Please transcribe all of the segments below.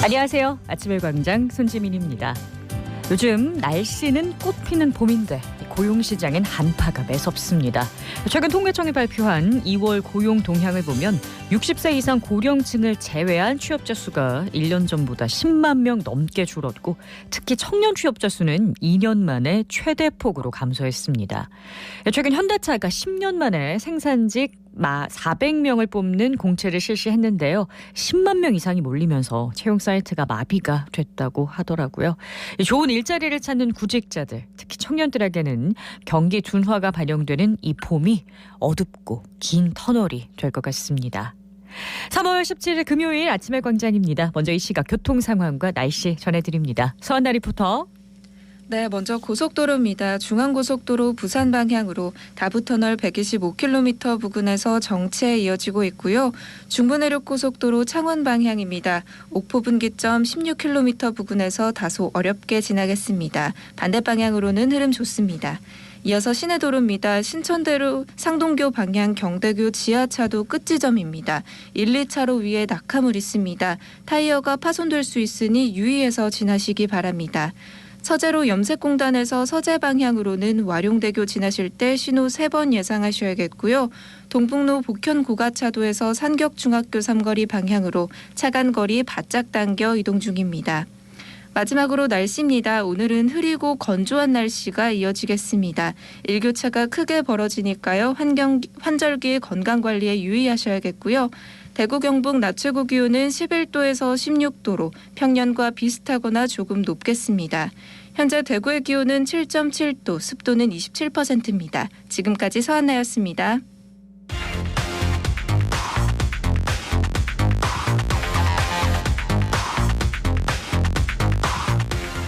안녕하세요. 아침의 광장 손지민입니다. 요즘 날씨는 꽃피는 봄인데 고용시장엔 한파가 매섭습니다. 최근 통계청이 발표한 2월 고용 동향을 보면 60세 이상 고령층을 제외한 취업자 수가 1년 전보다 10만 명 넘게 줄었고 특히 청년 취업자 수는 2년 만에 최대폭으로 감소했습니다. 최근 현대차가 10년 만에 생산직 400명을 뽑는 공채를 실시했는데요. 10만 명 이상이 몰리면서 채용 사이트가 마비가 됐다고 하더라고요. 좋은 일자리를 찾는 구직자들, 특히 청년들에게는 경기 둔화가 반영되는 이 봄이 어둡고 긴 터널이 될 것 같습니다. 3월 17일 금요일 아침의 광장입니다. 먼저 이 시각 교통 상황과 날씨 전해드립니다. 서한나 리포터. 네, 먼저 고속도로입니다. 중앙고속도로 부산 방향으로 다부터널 125km 부근에서 정체에 이어지고 있고요. 중부내륙고속도로 창원 방향입니다. 옥포분기점 16km 부근에서 다소 어렵게 지나겠습니다. 반대 방향으로는 흐름 좋습니다. 이어서 시내도로입니다. 신천대로 상동교 방향 경대교 지하차도 끝지점입니다. 1, 2차로 위에 낙하물 있습니다. 타이어가 파손될 수 있으니 유의해서 지나시기 바랍니다. 서재로 염색공단에서 서재 방향으로는 와룡대교 지나실 때 신호 3번 예상하셔야겠고요. 동북로 복현 고가차도에서 산격중학교 삼거리 방향으로 차간거리 바짝 당겨 이동 중입니다. 마지막으로 날씨입니다. 오늘은 흐리고 건조한 날씨가 이어지겠습니다. 일교차가 크게 벌어지니까요. 환절기 건강관리에 유의하셔야겠고요. 대구 경북 낮 최고 기온은 11도에서 16도로 평년과 비슷하거나 조금 높겠습니다. 현재 대구의 기온은 7.7도, 습도는 27%입니다. 지금까지 서한나였습니다.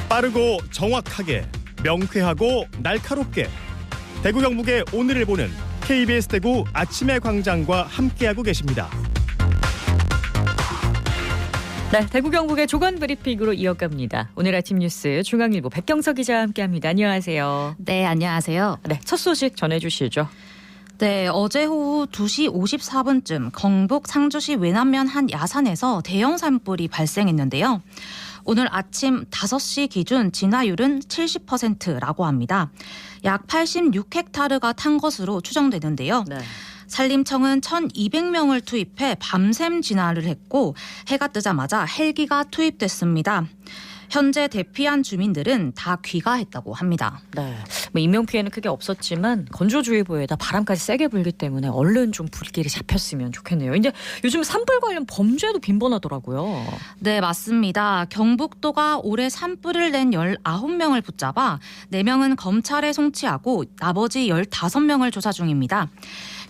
빠르고 정확하게, 명쾌하고 날카롭게 대구 경북의 오늘을 보는 KBS 대구 아침의 광장과 함께하고 계십니다. 네, 대구 경북의 조간 브리핑으로 이어갑니다. 오늘 아침 뉴스 중앙일보 백경석 기자와 함께합니다. 안녕하세요. 네, 안녕하세요. 네, 첫 소식 전해주시죠. 네, 어제 오후 2시 54분쯤 경북 상주시 외남면 한 야산에서 대형 산불이 발생했는데요. 오늘 아침 5시 기준 진화율은 70%라고 합니다. 약 86헥타르가 탄 것으로 추정되는데요. 네. 산림청은 1,200명을 투입해 밤샘 진화를 했고 해가 뜨자마자 헬기가 투입됐습니다. 현재 대피한 주민들은 다 귀가했다고 합니다. 네, 인명피해는 크게 없었지만 건조주의보에다 바람까지 세게 불기 때문에 얼른 좀 불길이 잡혔으면 좋겠네요. 근데 요즘 산불 관련 범죄도 빈번하더라고요. 네, 맞습니다. 경북도가 올해 산불을 낸 19명을 붙잡아 4명은 검찰에 송치하고 나머지 15명을 조사 중입니다.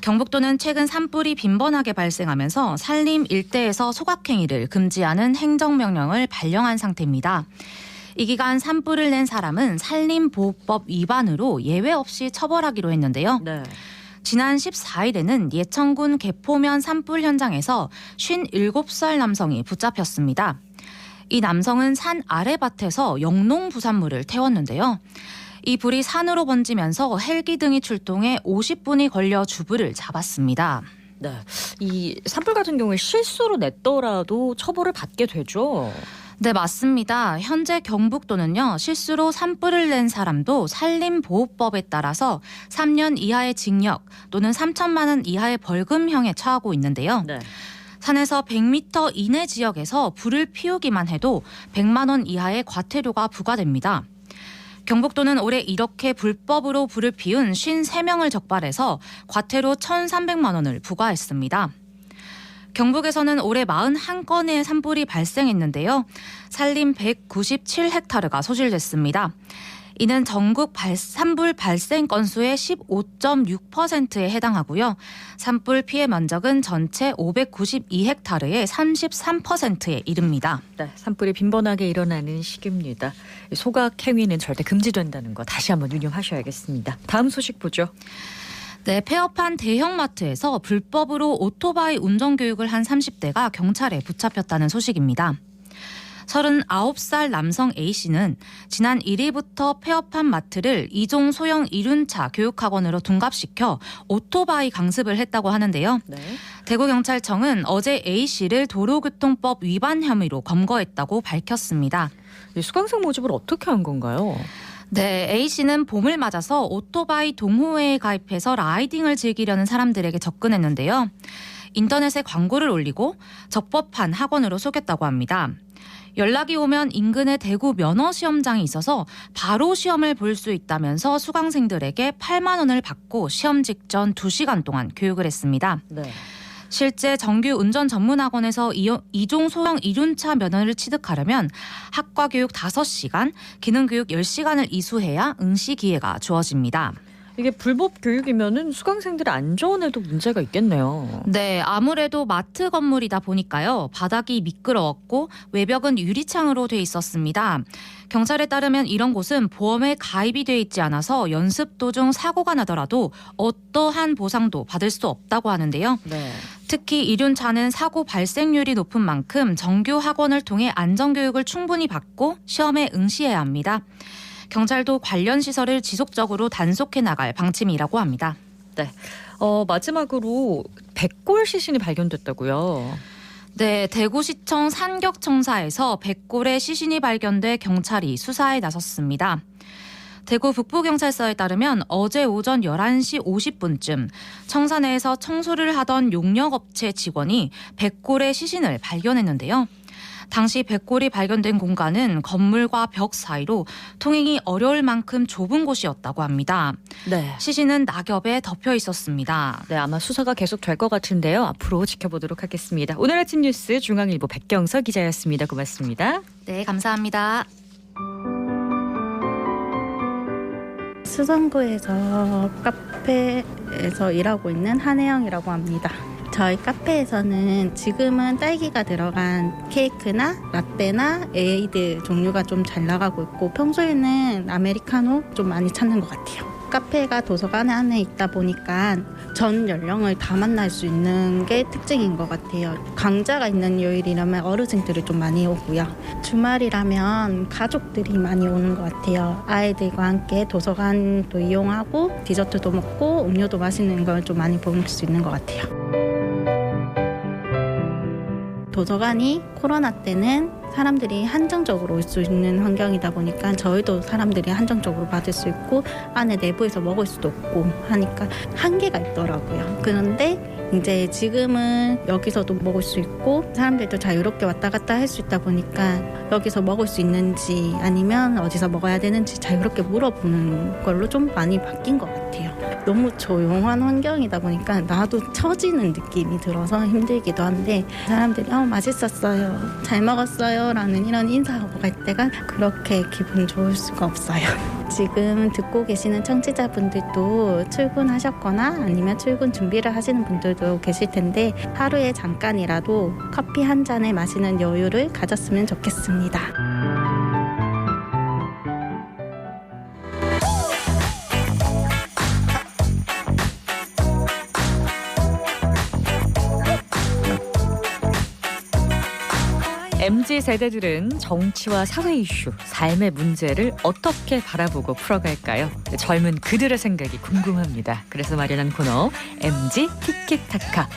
경북도는 최근 산불이 빈번하게 발생하면서 산림 일대에서 소각행위를 금지하는 행정명령을 발령한 상태입니다. 이 기간 산불을 낸 사람은 산림보호법 위반으로 예외 없이 처벌하기로 했는데요. 네. 지난 14일에는 예천군 개포면 산불 현장에서 57살 남성이 붙잡혔습니다. 이 남성은 산 아래밭에서 영농부산물을 태웠는데요. 이 불이 산으로 번지면서 헬기 등이 출동해 50분이 걸려 주부를 잡았습니다. 네, 이 산불 같은 경우에 실수로 냈더라도 처벌을 받게 되죠. 네, 맞습니다. 현재 경북도는요, 실수로 산불을 낸 사람도 산림보호법에 따라서 3년 이하의 징역 또는 3천만 원 이하의 벌금형에 처하고 있는데요. 네. 산에서 100m 이내 지역에서 불을 피우기만 해도 100만 원 이하의 과태료가 부과됩니다. 경북도는 올해 이렇게 불법으로 불을 피운 53명을 적발해서 과태료 1,300만 원을 부과했습니다. 경북에서는 올해 41건의 산불이 발생했는데요. 산림 197헥타르가 소실됐습니다. 이는 전국 산불 발생 건수의 15.6%에 해당하고요. 산불 피해 면적은 전체 592헥타르의 33%에 이릅니다. 네, 산불이 빈번하게 일어나는 시기입니다. 소각 행위는 절대 금지된다는 거 다시 한번 유념하셔야겠습니다. 다음 소식 보죠. 네, 폐업한 대형마트에서 불법으로 오토바이 운전 교육을 한 30대가 경찰에 붙잡혔다는 소식입니다. 39살 남성 A씨는 지난 1일부터 폐업한 마트를 이종 소형 이륜차 교육학원으로 둔갑시켜 오토바이 강습을 했다고 하는데요. 네. 대구경찰청은 어제 A씨를 도로교통법 위반 혐의로 검거했다고 밝혔습니다. 이 수강생 모집을 어떻게 한 건가요? 네, A씨는 봄을 맞아서 오토바이 동호회에 가입해서 라이딩을 즐기려는 사람들에게 접근했는데요. 인터넷에 광고를 올리고 적법한 학원으로 속였다고 합니다. 연락이 오면 인근에 대구 면허시험장이 있어서 바로 시험을 볼 수 있다면서 수강생들에게 8만 원을 받고 시험 직전 2시간 동안 교육을 했습니다. 네. 실제 정규 운전 전문학원에서 2종 소형 이륜차 면허를 취득하려면 학과 교육 5시간, 기능 교육 10시간을 이수해야 응시 기회가 주어집니다. 이게 불법 교육이면은 수강생들의 안전에도 문제가 있겠네요. 네, 아무래도 마트 건물이다 보니까요. 바닥이 미끄러웠고 외벽은 유리창으로 돼 있었습니다. 경찰에 따르면 이런 곳은 보험에 가입이 돼 있지 않아서 연습 도중 사고가 나더라도 어떠한 보상도 받을 수 없다고 하는데요. 네. 특히 이륜차는 사고 발생률이 높은 만큼 정규 학원을 통해 안전교육을 충분히 받고 시험에 응시해야 합니다. 경찰도 관련 시설을 지속적으로 단속해 나갈 방침이라고 합니다. 네. 마지막으로 백골 시신이 발견됐다고요. 네, 대구시청 산격청사에서 백골의 시신이 발견돼 경찰이 수사에 나섰습니다. 대구 북부경찰서에 따르면 어제 오전 11시 50분쯤 청사 내에서 청소를 하던 용역업체 직원이 백골의 시신을 발견했는데요. 당시 백골이 발견된 공간은 건물과 벽 사이로 통행이 어려울 만큼 좁은 곳이었다고 합니다. 네. 시신은 낙엽에 덮여 있었습니다. 네, 아마 수사가 계속 될 것 같은데요. 앞으로 지켜보도록 하겠습니다. 오늘 아침 뉴스 중앙일보 백경서 기자였습니다. 고맙습니다. 네, 감사합니다. 수성구에서 카페에서 일하고 있는 한혜영이라고 합니다. 저희 카페에서는 지금은 딸기가 들어간 케이크나 라떼나 에이드 종류가 좀 잘 나가고 있고 평소에는 아메리카노 좀 많이 찾는 것 같아요. 카페가 도서관 안에 있다 보니까 전 연령을 다 만날 수 있는 게 특징인 것 같아요. 강좌가 있는 요일이라면 어르신들이 좀 많이 오고요. 주말이라면 가족들이 많이 오는 것 같아요. 아이들과 함께 도서관도 이용하고 디저트도 먹고 음료도 마시는 걸 좀 많이 볼 수 있는 것 같아요. 도서관이 코로나 때는 사람들이 한정적으로 올 수 있는 환경이다 보니까 저희도 사람들이 한정적으로 받을 수 있고 안에 내부에서 먹을 수도 없고 하니까 한계가 있더라고요. 그런데 이제 지금은 여기서도 먹을 수 있고 사람들도 자유롭게 왔다 갔다 할 수 있다 보니까 여기서 먹을 수 있는지 아니면 어디서 먹어야 되는지 자유롭게 물어보는 걸로 좀 많이 바뀐 것 같아요. 너무 조용한 환경이다 보니까 나도 처지는 느낌이 들어서 힘들기도 한데 사람들이 맛있었어요, 잘 먹었어요 라는 이런 인사하고 갈 때가 그렇게 기분 좋을 수가 없어요. 지금 듣고 계시는 청취자분들도 출근하셨거나 아니면 출근 준비를 하시는 분들도 계실 텐데 하루에 잠깐이라도 커피 한 잔을 마시는 여유를 가졌으면 좋겠습니다. MZ세대들은 정치와 사회 이슈, 삶의 문제를 어떻게 바라보고 풀어갈까요? 젊은 그들의 생각이 궁금합니다. 그래서 마련한 코너 MZ 티키타카.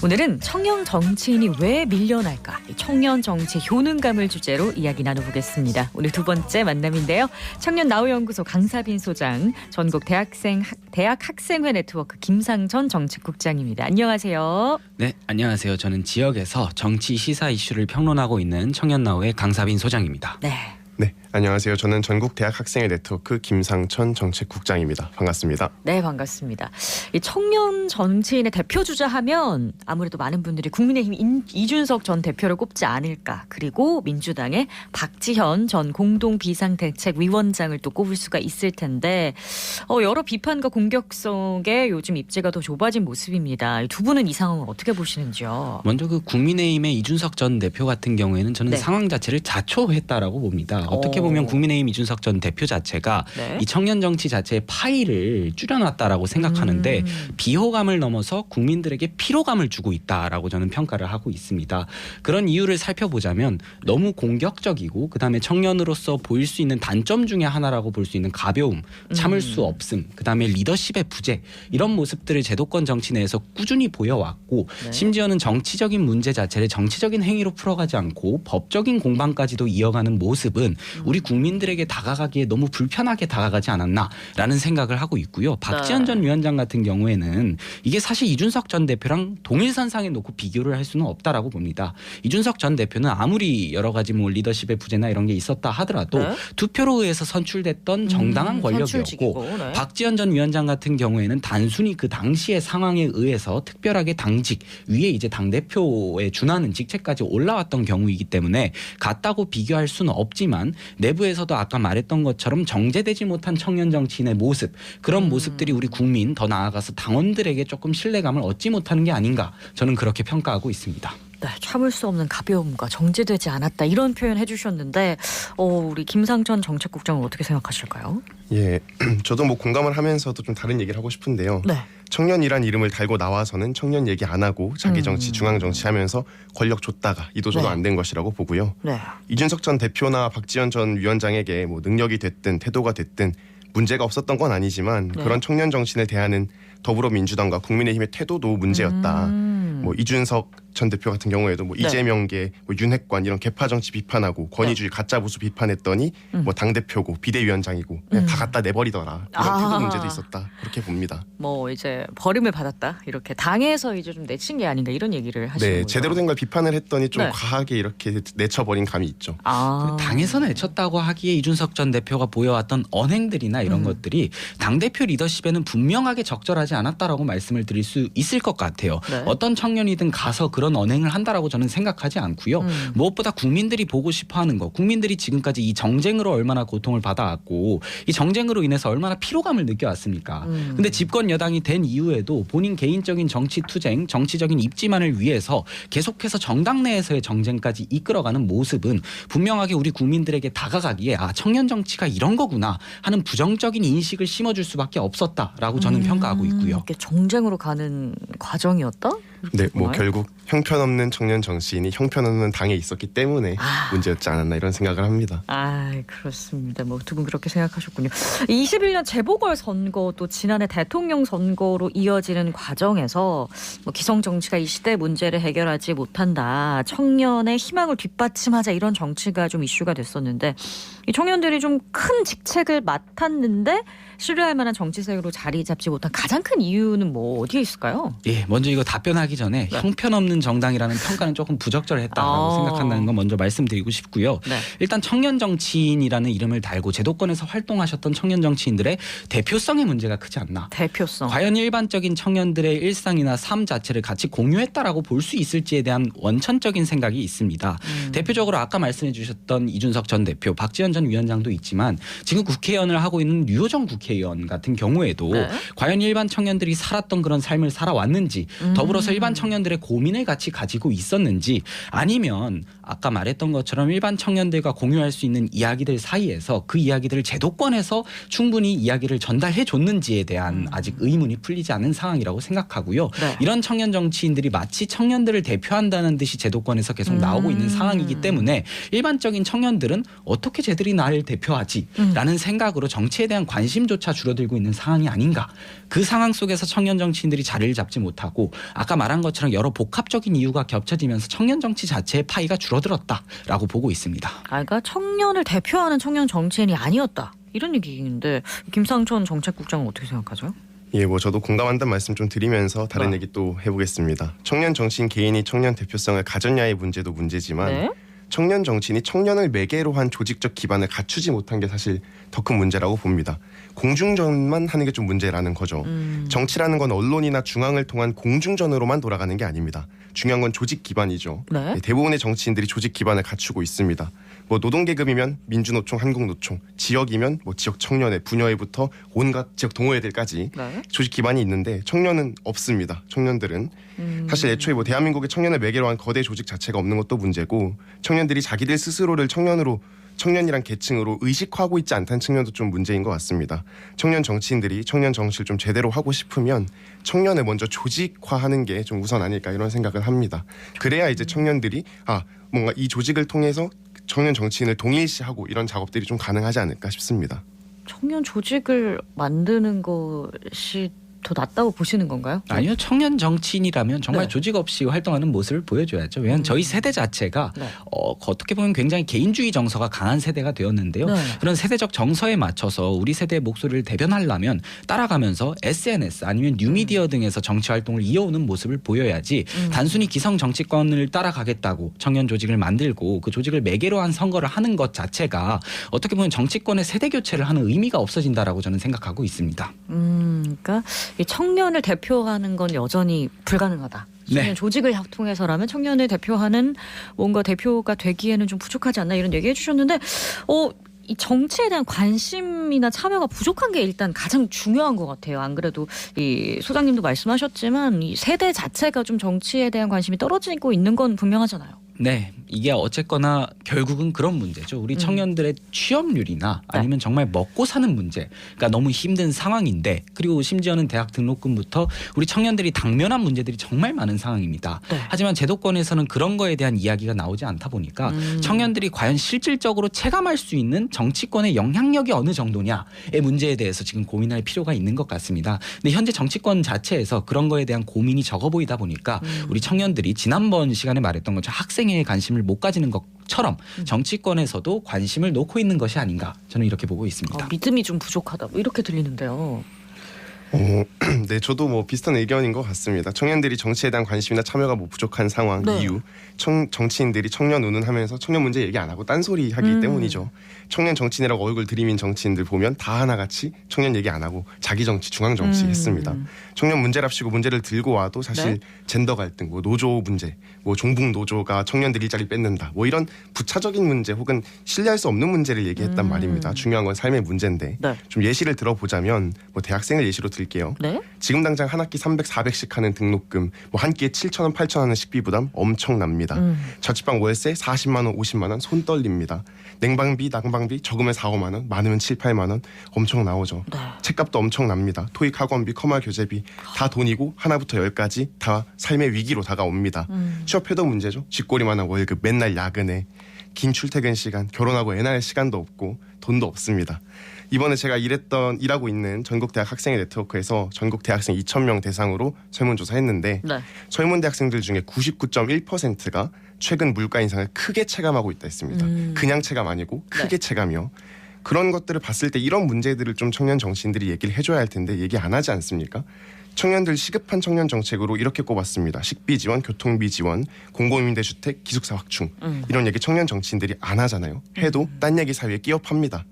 오늘은 청년 정치인이 왜 밀려날까? 청년 정치 효능감을 주제로 이야기 나눠보겠습니다. 오늘 두 번째 만남인데요. 청년나우연구소 강사빈 소장, 전국 대학학생회 네트워크 김상천 정책국장입니다. 안녕하세요. 네, 안녕하세요. 저는 지역에서 정치 시사 이슈를 평론하고 있는 청년나우의 강사빈 소장입니다. 네. 네, 안녕하세요. 저는 전국 대학학생회 네트워크 김상천 정책국장입니다. 반갑습니다. 네, 반갑습니다. 이 청년 정치인의 대표주자 하면 아무래도 많은 분들이 국민의힘 이준석 전 대표를 꼽지 않을까. 그리고 민주당의 박지현 전 공동비상대책위원장을 또 꼽을 수가 있을 텐데 여러 비판과 공격 속에 요즘 입지가 더 좁아진 모습입니다. 두 분은 이 상황을 어떻게 보시는지요? 먼저 그 국민의힘의 이준석 전 대표 같은 경우에는 저는 네. 상황 자체를 자초했다라고 봅니다. 어떻게 보면 국민의힘 이준석 전 대표 자체가 네. 이 청년 정치 자체의 파이를 줄여놨다라고 생각하는데 비호감을 넘어서 국민들에게 피로감을 주고 있다라고 저는 평가를 하고 있습니다. 그런 이유를 살펴보자면 너무 공격적이고 그다음에 청년으로서 보일 수 있는 단점 중에 하나라고 볼 수 있는 가벼움, 참을 수 없음, 그다음에 리더십의 부재 이런 모습들을 제도권 정치 내에서 꾸준히 보여왔고 네. 심지어는 정치적인 문제 자체를 정치적인 행위로 풀어가지 않고 법적인 공방까지도 이어가는 모습은 우리 국민들에게 다가가기에 너무 불편하게 다가가지 않았나라는 생각을 하고 있고요. 박지원 전 위원장 같은 경우에는 이게 사실 이준석 전 대표랑 동일선상에 놓고 비교를 할 수는 없다라고 봅니다. 이준석 전 대표는 아무리 여러 가지 뭐 리더십의 부재나 이런 게 있었다 하더라도 네. 투표로 의해서 선출됐던 정당한 권력이었고 선출직이고, 네. 박지원 전 위원장 같은 경우에는 단순히 그 당시의 상황에 의해서 특별하게 당직 위에 이제 당대표에 준하는 직책까지 올라왔던 경우이기 때문에 같다고 비교할 수는 없지만 내부에서도 아까 말했던 것처럼 정제되지 못한 청년 정치인의 모습 그런 모습들이 우리 국민 더 나아가서 당원들에게 조금 신뢰감을 얻지 못하는 게 아닌가 저는 그렇게 평가하고 있습니다. 네, 참을 수 없는 가벼움과 정제되지 않았다 이런 표현 해주셨는데 우리 김상천 정책국장은 어떻게 생각하실까요? 예, 저도 뭐 공감을 하면서도 좀 다른 얘기를 하고 싶은데요. 네. 청년이란 이름을 달고 나와서는 청년 얘기 안 하고 자기 정치, 중앙 정치 하면서 권력 줬다가 이도저도 네. 안 된 것이라고 보고요. 네. 이준석 전 대표나 박지원 전 위원장에게 뭐 능력이 됐든 태도가 됐든 문제가 없었던 건 아니지만 네. 그런 청년 정치인을 대하는 더불어민주당과 국민의힘의 태도도 문제였다. 뭐 이준석 전 대표 같은 경우에도 뭐 네. 이재명계, 뭐 윤핵관 이런 개파 정치 비판하고 권위주의 가짜 보수 비판했더니 뭐 당 대표고 비대위원장이고 그냥 다 갖다 내버리더라. 이런 태도 문제도 있었다. 그렇게 봅니다. 뭐 이제 버림을 받았다 이렇게 당에서 이제 좀 내친 게 아닌가 이런 얘기를 하시는 네, 거죠. 제대로 된 걸 비판을 했더니 좀 네. 과하게 이렇게 내쳐버린 감이 있죠. 당에서 내쳤다고 하기에 이준석 전 대표가 보여왔던 언행들이나 이런 것들이 당대표 리더십에는 분명하게 적절하지 않았다라고 말씀을 드릴 수 있을 것 같아요. 네. 어떤 청년이든 가서 그런 언행을 한다라고 저는 생각하지 않고요. 무엇보다 국민들이 보고 싶어하는 거 국민들이 지금까지 이 정쟁으로 얼마나 고통을 받아왔고 이 정쟁으로 인해서 얼마나 피로감을 느껴왔습니까. 근데 집권 여당이 된 이후에도 본인 개인적인 정치 투쟁 정치적인 입지만을 위해서 계속해서 정당 내에서의 정쟁까지 이끌어가는 모습은 분명하게 우리 국민들에게 다가가기에 청년 정치가 이런 거구나 하는 부정적인 인식을 심어줄 수밖에 없었다라고 저는 평가하고 있고요. 이게 정쟁으로 가는 과정이었다? 네, 뭐 보나요? 결국 형편없는 청년 정치인이 형편없는 당에 있었기 때문에 문제였지 않았나 이런 생각을 합니다. 그렇습니다. 뭐 두 분 그렇게 생각하셨군요. 21년 재보궐선거 또 지난해 대통령 선거로 이어지는 과정에서 뭐 기성 정치가 이 시대 문제를 해결하지 못한다. 청년의 희망을 뒷받침하자 이런 정치가 좀 이슈가 됐었는데 이 청년들이 좀 큰 직책을 맡았는데 신뢰할 만한 정치색으로 자리 잡지 못한 가장 큰 이유는 뭐 어디에 있을까요? 예, 먼저 이거 답변하기 전에 네. 형편없는 정당이라는 평가는 조금 부적절했다라고 생각한다는 건 먼저 말씀드리고 싶고요. 네. 일단 청년 정치인이라는 이름을 달고 제도권에서 활동하셨던 청년 정치인들의 대표성의 문제가 크지 않나. 대표성. 과연 일반적인 청년들의 일상이나 삶 자체를 같이 공유했다라고 볼 수 있을지에 대한 원천적인 생각이 있습니다. 대표적으로 아까 말씀해 주셨던 이준석 전 대표, 박지원 전 위원장도 있지만 지금 국회의원을 하고 있는 류호정 국회의원 같은 경우에도 네. 과연 일반 청년들이 살았던 그런 삶을 살아왔는지 더불어서 일반 청년들의 고민을 같이 가지고 있었는지 아니면 아까 말했던 것처럼 일반 청년들과 공유할 수 있는 이야기들 사이에서 그 이야기들을 제도권에서 충분히 이야기를 전달해 줬는지에 대한 아직 의문이 풀리지 않은 상황이라고 생각하고요. 네. 이런 청년 정치인들이 마치 청년들을 대표한다는 듯이 제도권에서 계속 나오고 있는 상황이기 때문에 일반적인 청년들은 어떻게 쟤들이 나를 대표하지? 라는 생각으로 정치에 대한 관심조차 줄어들고 있는 상황이 아닌가. 그 상황 속에서 청년 정치인들이 자리를 잡지 못하고 아까 말한 것처럼 여러 복합적인 이유가 겹쳐지면서 청년 정치 자체의 파이가 줄어들었다라고 보고 있습니다. 그러니까 청년을 대표하는 청년 정치인이 아니었다. 이런 얘기인데 김상천 정책국장은 어떻게 생각하죠? 예, 뭐 저도 공감한다는 말씀 좀 드리면서 다른 얘기 또 해보겠습니다. 청년 정치인 개인이 청년 대표성을 가졌냐의 문제도 문제지만 네. 청년 정치인이 청년을 매개로 한 조직적 기반을 갖추지 못한 게 사실 더 큰 문제라고 봅니다. 공중전만 하는 게 좀 문제라는 거죠. 정치라는 건 언론이나 중앙을 통한 공중전으로만 돌아가는 게 아닙니다. 중요한 건 조직 기반이죠. 네. 대부분의 정치인들이 조직 기반을 갖추고 있습니다. 뭐 노동계급이면 민주노총, 한국노총, 지역이면 뭐 지역 청년회, 분여회부터 온갖 지역 동호회들까지 네. 조직 기반이 있는데 청년은 없습니다. 청년들은 사실 애초에 뭐 대한민국의 청년을 매개로 한 거대 조직 자체가 없는 것도 문제고 청년들이 자기들 스스로를 청년으로 청년이란 계층으로 의식화하고 있지 않다는 측면도 좀 문제인 것 같습니다. 청년 정치인들이 청년 정치를 좀 제대로 하고 싶으면 청년을 먼저 조직화하는 게 좀 우선 아닐까 이런 생각을 합니다. 그래야 이제 청년들이 뭔가 이 조직을 통해서 청년 정치인을 동일시하고 이런 작업들이 좀 가능하지 않을까 싶습니다. 청년 조직을 만드는 것이 더 낫다고 보시는 건가요? 아니요. 청년 정치인이라면 정말 네. 조직 없이 활동하는 모습을 보여줘야죠. 왜냐하면 저희 세대 자체가 네. 어떻게 보면 굉장히 개인주의 정서가 강한 세대가 되었는데요. 네. 그런 세대적 정서에 맞춰서 우리 세대의 목소리를 대변하려면 따라가면서 SNS 아니면 뉴미디어 등에서 정치 활동을 이어오는 모습을 보여야지 단순히 기성 정치권을 따라가겠다고 청년 조직을 만들고 그 조직을 매개로 한 선거를 하는 것 자체가 어떻게 보면 정치권의 세대 교체를 하는 의미가 없어진다라고 저는 생각하고 있습니다. 그러니까 이 청년을 대표하는 건 여전히 불가능하다. 청년 네. 조직을 통해서라면 청년을 대표하는 뭔가 대표가 되기에는 좀 부족하지 않나 이런 얘기해 주셨는데 이 정치에 대한 관심이나 참여가 부족한 게 일단 가장 중요한 것 같아요. 안 그래도 이 소장님도 말씀하셨지만 이 세대 자체가 좀 정치에 대한 관심이 떨어지고 있는 건 분명하잖아요. 네, 이게 어쨌거나 결국은 그런 문제죠. 우리 청년들의 취업률이나 아니면 정말 먹고 사는 문제, 그러니까 너무 힘든 상황인데 그리고 심지어는 대학 등록금부터 우리 청년들이 당면한 문제들이 정말 많은 상황입니다. 네. 하지만 제도권에서는 그런 거에 대한 이야기가 나오지 않다 보니까 청년들이 과연 실질적으로 체감할 수 있는 정치권의 영향력이 어느 정도냐의 문제에 대해서 지금 고민할 필요가 있는 것 같습니다. 근데 현재 정치권 자체에서 그런 거에 대한 고민이 적어 보이다 보니까 우리 청년들이 지난번 시간에 말했던 것처럼 학생회에 관심을 못 가지는 것처럼 정치권에서도 관심을 놓고 있는 것이 아닌가 저는 이렇게 보고 있습니다. 믿음이 좀 부족하다 뭐 이렇게 들리는데요. 네, 저도 뭐 비슷한 의견인 것 같습니다. 청년들이 정치에 대한 관심이나 참여가 뭐 부족한 상황 네. 이유, 정치인들이 청년 운운하면서 청년 문제 얘기 안 하고 딴소리 하기 때문이죠. 청년 정치인이라고 얼굴 들이민 정치인들 보면 다 하나같이 청년 얘기 안 하고 자기 정치, 중앙 정치 했습니다. 청년 문제랍시고 문제를 들고 와도 사실 네. 젠더 갈등, 뭐 노조 문제, 뭐 종북 노조가 청년들 일자리 뺏는다, 뭐 이런 부차적인 문제 혹은 신뢰할 수 없는 문제를 얘기했단 말입니다. 중요한 건 삶의 문제인데 네. 좀 예시를 들어보자면 뭐 대학생을 예시로 들게요. 네? 지금 당장 한 학기 300, 400씩 하는 등록금, 뭐 한 끼에 7,000원, 8,000원의 식비 부담 엄청납니다. 자취방 월세 40만 원, 50만 원 손 떨립니다. 냉방비, 난방비 적으면 4, 5만 원, 많으면 7, 8만 원 엄청 나오죠. 네. 책값도 엄청 납니다. 토익 학원비, 커말 교재비 다 돈이고 하나부터 열까지 다 삶의 위기로 다가옵니다. 취업해도 문제죠. 쥐꼬리만한 월급, 맨날 야근에 긴 출퇴근 시간, 결혼하고 애 낳을 시간도 없고 돈도 없습니다. 이번에 제가 일하고 있는 전국대학 학생회 네트워크에서 전국 대학생 2,000명 대상으로 설문조사했는데 네. 설문대학생들 중에 99.1%가 최근 물가 인상을 크게 체감하고 있다 했습니다. 그냥 체감 아니고 크게 체감이요. 그런 것들을 봤을 때 이런 문제들을 좀 청년 정치인들이 얘기를 해줘야 할 텐데 얘기 안 하지 않습니까? 청년들 시급한 청년 정책으로 이렇게 꼽았습니다. 식비 지원, 교통비 지원, 공공임대주택, 기숙사 확충 이런 얘기 청년 정치인들이 안 하잖아요. 해도 딴 얘기 사이에 끼어 팝니다.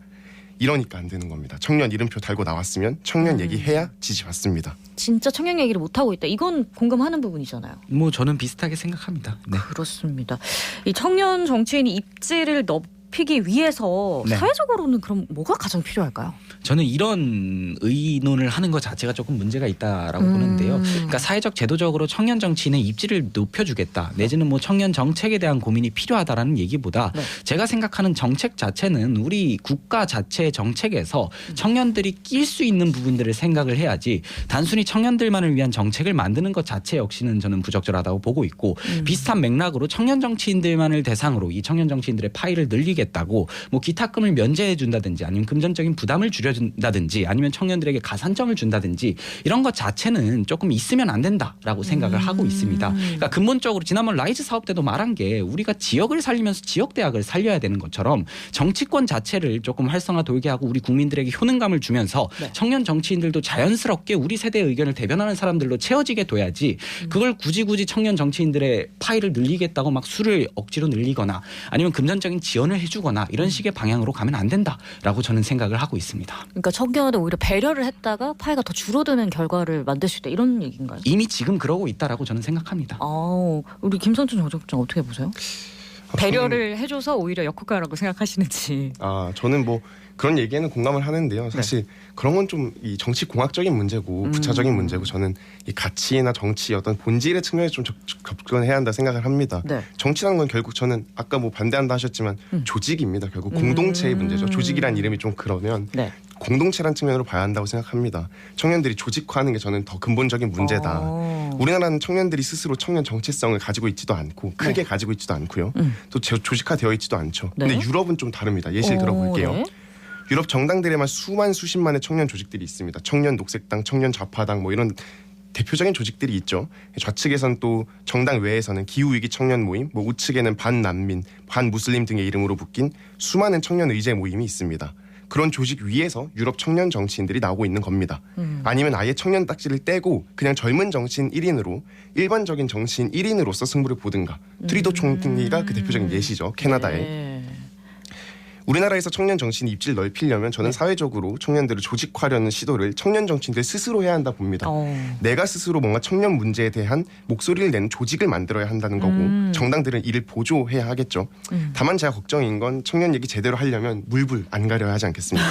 이러니까 안 되는 겁니다. 청년 이름표 달고 나왔으면 청년 얘기해야 지지받습니다. 진짜 청년 얘기를 못하고 있다. 이건 공감하는 부분이잖아요. 뭐 저는 비슷하게 생각합니다. 네. 그렇습니다. 이 청년 정치인이 입지를 높이기 위해서 네. 사회적으로는 그럼 뭐가 가장 필요할까요? 저는 이런 의논을 하는 것 자체가 조금 문제가 있다라고 보는데요. 그러니까 사회적 제도적으로 청년 정치인의 입지를 높여주겠다 내지는 뭐 청년 정책에 대한 고민이 필요하다라는 얘기보다 네. 제가 생각하는 정책 자체는 우리 국가 자체의 정책에서 청년들이 낄 수 있는 부분들을 생각을 해야지 단순히 청년들만을 위한 정책을 만드는 것 자체 역시는 저는 부적절하다고 보고 있고 비슷한 맥락으로 청년 정치인들만을 대상으로 이 청년 정치인들의 파일을 늘리겠다고 뭐 기탁금을 면제해 준다든지 아니면 금전적인 부담을 줄여준다든지 아니면 청년들에게 가산점을 준다든지 이런 것 자체는 조금 있으면 안 된다라고 생각을 하고 있습니다. 그러니까 근본적으로 지난번 라이즈 사업 때도 말한 게 우리가 지역을 살리면서 지역 대학을 살려야 되는 것처럼 정치권 자체를 조금 활성화 돌게 하고 우리 국민들에게 효능감을 주면서 네. 청년 정치인들도 자연스럽게 우리 세대의 의견을 대변하는 사람들로 채워지게 둬야지 그걸 굳이 청년 정치인들의 파일을 늘리겠다고 막 수를 억지로 늘리거나 아니면 금전적인 지원을 해주거나 이런 식의 방향으로 가면 안 된다라고 저는 생각을 하고 있습니다. 그러니까 청년을 오히려 배려를 했다가 파이가 더 줄어드는 결과를 만들 수 있다 이런 얘기인가요? 이미 지금 그러고 있다라고 저는 생각합니다. 우리 김선준 정책장 어떻게 보세요? 배려를 해줘서 오히려 역효과라고 생각하시는지. 저는 뭐 그런 얘기에는 공감을 하는데요. 사실 그런 건 좀 이 정치 공학적인 문제고 부차적인 문제고 저는 이 가치나 정치 어떤 본질의 측면에 좀 접근해야 한다 생각을 합니다. 네. 정치라는 건 결국 저는 아까 뭐 반대한다 하셨지만 조직입니다. 결국 공동체의 문제죠. 조직이란 이름이 좀 그러면 네. 공동체란 측면으로 봐야 한다고 생각합니다. 청년들이 조직화하는 게 저는 더 근본적인 문제다. 우리나라는 청년들이 스스로 청년 정체성을 가지고 있지도 않고 크게 가지고 있지도 않고요. 또 조직화되어 있지도 않죠. 근데 유럽은 좀 다릅니다. 예시를 들어볼게요. 네. 유럽 정당들에만 수십만의 청년 조직들이 있습니다. 청년 녹색당, 청년 좌파당 뭐 이런 대표적인 조직들이 있죠. 좌측에선 또 정당 외에서는 기후위기 청년 모임, 뭐 우측에는 반난민, 반무슬림 등의 이름으로 묶인 수많은 청년 의제 모임이 있습니다. 그런 조직 위에서 유럽 청년 정치인들이 나오고 있는 겁니다. 아니면 아예 청년 딱지를 떼고 그냥 젊은 정치인 1인으로 일반적인 정치인 1인으로서 승부를 보든가. 트리도 총리가 그 대표적인 예시죠. 캐나다에. 네. 우리나라에서 청년 정치인 입지를 넓히려면 저는 사회적으로 청년들을 조직화하려는 시도를 청년 정치인들 스스로 해야 한다 봅니다. 내가 스스로 뭔가 청년 문제에 대한 목소리를 내는 조직을 만들어야 한다는 거고 정당들은 이를 보조해야 하겠죠. 다만 제가 걱정인 건 청년 얘기 제대로 하려면 물불 안 가려야 하지 않겠습니까?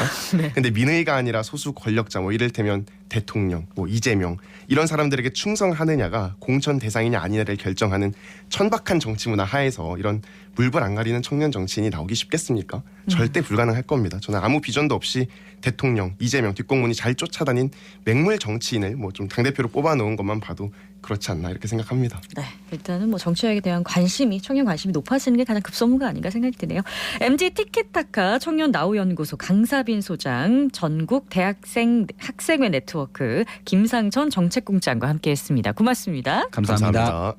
근데 민의가 아니라 소수 권력자 뭐 이를테면 대통령, 뭐 이재명 이런 사람들에게 충성하느냐가 공천 대상이냐 아니냐를 결정하는 천박한 정치 문화 하에서 이런 물불 안 가리는 청년 정치인이 나오기 쉽겠습니까? 절대 불가능할 겁니다. 저는 아무 비전도 없이 대통령, 이재명 뒷공문이 잘 쫓아다닌 맹물 정치인을 뭐 좀 당대표로 뽑아놓은 것만 봐도 그렇지 않나 이렇게 생각합니다. 네, 일단은 뭐 정치에 대한 청년 관심이 높아지는 게 가장 급선무가 아닌가 생각이 드네요. MG 티켓타카 청년 나우연구소 강사빈 소장, 전국 학생회 네트워크 김상천 정책국장과 함께했습니다. 고맙습니다. 감사합니다.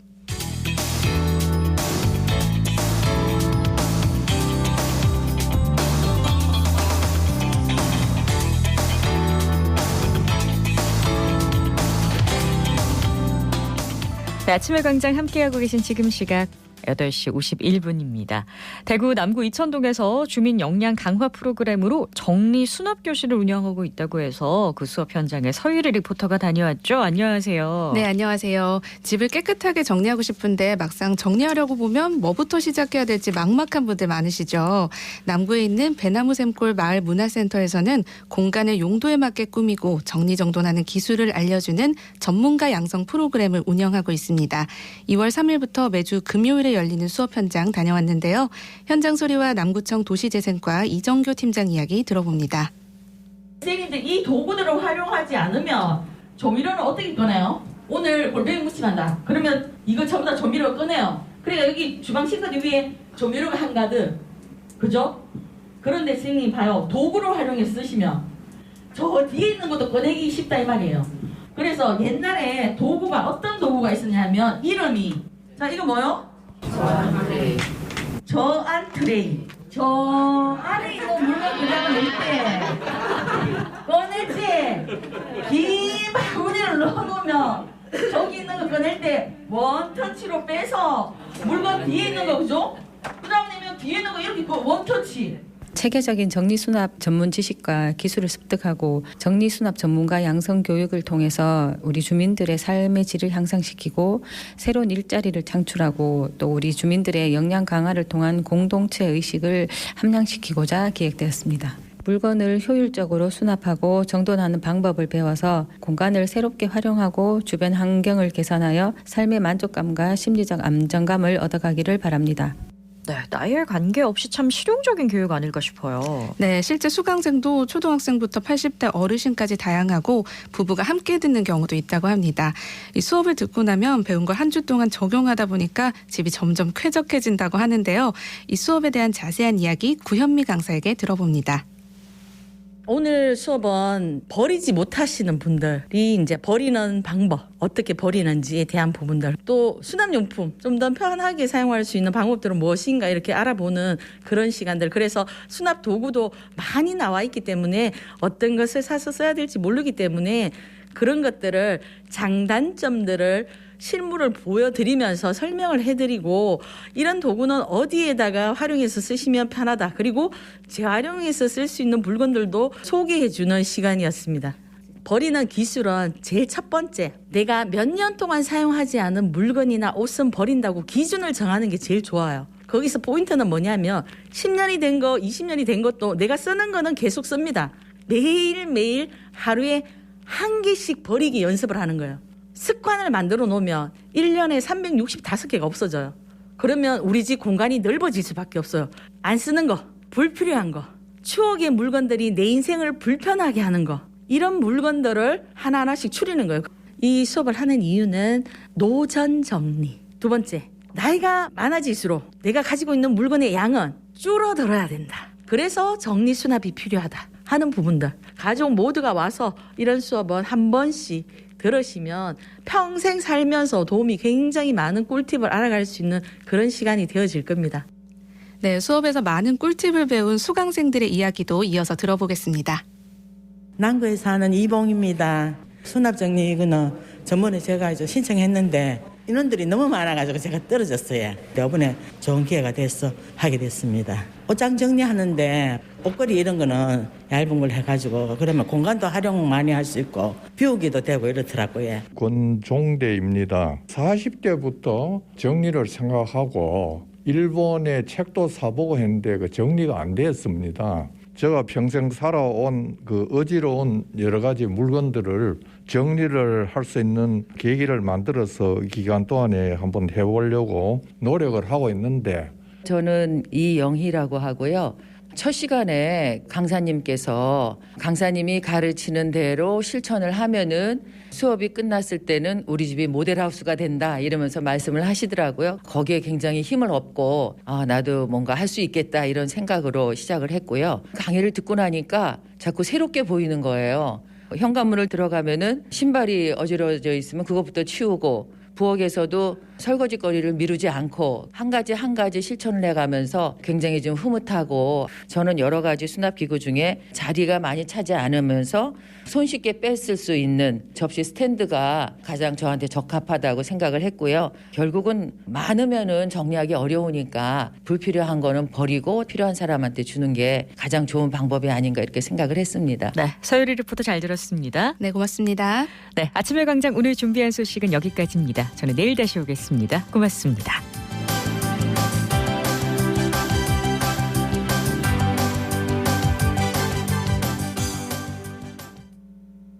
네, 아침의 광장 함께하고 계신 지금 시각 8시 51분입니다. 대구 남구 이천동에서 주민 역량 강화 프로그램으로 정리 수납 교실을 운영하고 있다고 해서 그 수업 현장에 서유리 리포터가 다녀왔죠. 안녕하세요. 네, 안녕하세요. 집을 깨끗하게 정리하고 싶은데 막상 정리하려고 보면 뭐부터 시작해야 될지 막막한 분들 많으시죠. 남구에 있는 배나무 샘골 마을 문화센터에서는 공간을 용도에 맞게 꾸미고 정리정돈하는 기술을 알려주는 전문가 양성 프로그램을 운영하고 있습니다. 2월 3일부터 매주 금요일에 열리는 수업 현장 다녀왔는데요. 현장 소리와 남구청 도시재생과 이정교 팀장 이야기 들어봅니다. 선생님들 이 도구들을 활용하지 않으면 조미료는 어떻게 꺼내요? 오늘 골뱅이 무침한다. 그러면 이거 전부 다 조미료 꺼내요. 그러니까 여기 주방 싱크대 위에 조미료가 한가득. 그죠? 그런데 선생님 봐요. 도구를 활용해서 쓰시면 저 뒤에 있는 것도 꺼내기 쉽다 이 말이에요. 그래서 옛날에 도구가 어떤 도구가 있었냐면 이름이 자 이거 뭐요? 저안 트레이. 저 안에 있는 물건 그냥 넣을 때 꺼냈지. 긴 바구니를 넣어놓으면 저기 있는 거 꺼낼 때 원터치로 빼서 물건 뒤에 있는 거 그죠? 그 다음에 뒤에 있는 거 이렇게 원터치. 체계적인 정리수납 전문 지식과 기술을 습득하고 정리수납 전문가 양성 교육을 통해서 우리 주민들의 삶의 질을 향상시키고 새로운 일자리를 창출하고 또 우리 주민들의 역량 강화를 통한 공동체 의식을 함양시키고자 기획되었습니다. 물건을 효율적으로 수납하고 정돈하는 방법을 배워서 공간을 새롭게 활용하고 주변 환경을 개선하여 삶의 만족감과 심리적 안정감을 얻어가기를 바랍니다. 네, 나이에 관계없이 참 실용적인 교육 아닐까 싶어요. 네, 실제 수강생도 초등학생부터 80대 어르신까지 다양하고 부부가 함께 듣는 경우도 있다고 합니다. 이 수업을 듣고 나면 배운 걸 한 주 동안 적용하다 보니까 집이 점점 쾌적해진다고 하는데요. 이 수업에 대한 자세한 이야기 구현미 강사에게 들어봅니다. 오늘 수업은 버리지 못하시는 분들이 이제 버리는 방법, 어떻게 버리는지에 대한 부분들, 또 수납용품 좀 더 편하게 사용할 수 있는 방법들은 무엇인가 이렇게 알아보는 그런 시간들. 그래서 수납 도구도 많이 나와 있기 때문에 어떤 것을 사서 써야 될지 모르기 때문에 그런 것들을 장단점들을 실물을 보여드리면서 설명을 해드리고 이런 도구는 어디에다가 활용해서 쓰시면 편하다. 그리고 재활용해서 쓸 수 있는 물건들도 소개해주는 시간이었습니다. 버리는 기술은 제일 첫 번째, 내가 몇 년 동안 사용하지 않은 물건이나 옷은 버린다고 기준을 정하는 게 제일 좋아요. 거기서 포인트는 뭐냐면 10년이 된 거, 20년이 된 것도 내가 쓰는 거는 계속 씁니다. 매일매일 하루에 한 개씩 버리기 연습을 하는 거예요. 습관을 만들어 놓으면 1년에 365개가 없어져요. 그러면 우리 집 공간이 넓어질 수밖에 없어요. 안 쓰는 거, 불필요한 거, 추억의 물건들이 내 인생을 불편하게 하는 거, 이런 물건들을 하나하나씩 추리는 거예요. 이 수업을 하는 이유는 노전 정리. 두 번째, 나이가 많아질수록 내가 가지고 있는 물건의 양은 줄어들어야 된다. 그래서 정리 수납이 필요하다 하는 부분들. 가족 모두가 와서 이런 수업은 한 번씩 들으시면 평생 살면서 도움이 굉장히 많은 꿀팁을 알아갈 수 있는 그런 시간이 되어질 겁니다. 네, 수업에서 많은 꿀팁을 배운 수강생들의 이야기도 이어서 들어보겠습니다. 남구에 사는 이봉입니다. 수납정리 이거는 전번에 제가 이제 신청했는데 인원들이 너무 많아가지고 제가 떨어졌어요. 이번에 좋은 기회가 돼서 하게 됐습니다. 옷장 정리하는데 옷걸이 이런 거는 얇은 걸 해가지고 그러면 공간도 활용 많이 할 수 있고 비우기도 되고 이렇더라고요. 권종대입니다. 40대부터 정리를 생각하고 일본의 책도 사보고 했는데 그 정리가 안 됐습니다. 제가 평생 살아온 그 어지러운 여러 가지 물건들을 정리를 할 수 있는 계기를 만들어서 이 기간 동안에 한번 해보려고 노력을 하고 있는데 저는 이영희라고 하고요. 첫 시간에 강사님이 가르치는 대로 실천을 하면은 수업이 끝났을 때는 우리 집이 모델하우스가 된다 이러면서 말씀을 하시더라고요. 거기에 굉장히 힘을 얻고 나도 뭔가 할 수 있겠다 이런 생각으로 시작을 했고요. 강의를 듣고 나니까 자꾸 새롭게 보이는 거예요. 현관문을 들어가면은 신발이 어지러져 있으면 그것부터 치우고 부엌에서도 설거지거리를 미루지 않고 한 가지 실천을 해가면서 굉장히 좀 흐뭇하고 저는 여러 가지 수납기구 중에 자리가 많이 차지 않으면서 손쉽게 뺐을 수 있는 접시 스탠드가 가장 저한테 적합하다고 생각을 했고요. 결국은 많으면은 정리하기 어려우니까 불필요한 거는 버리고 필요한 사람한테 주는 게 가장 좋은 방법이 아닌가 이렇게 생각을 했습니다. 네, 서유리 리포터 잘 들었습니다. 네, 고맙습니다. 네, 아침의 광장 오늘 준비한 소식은 여기까지입니다. 저는 내일 다시 오겠습니다. 고맙습니다.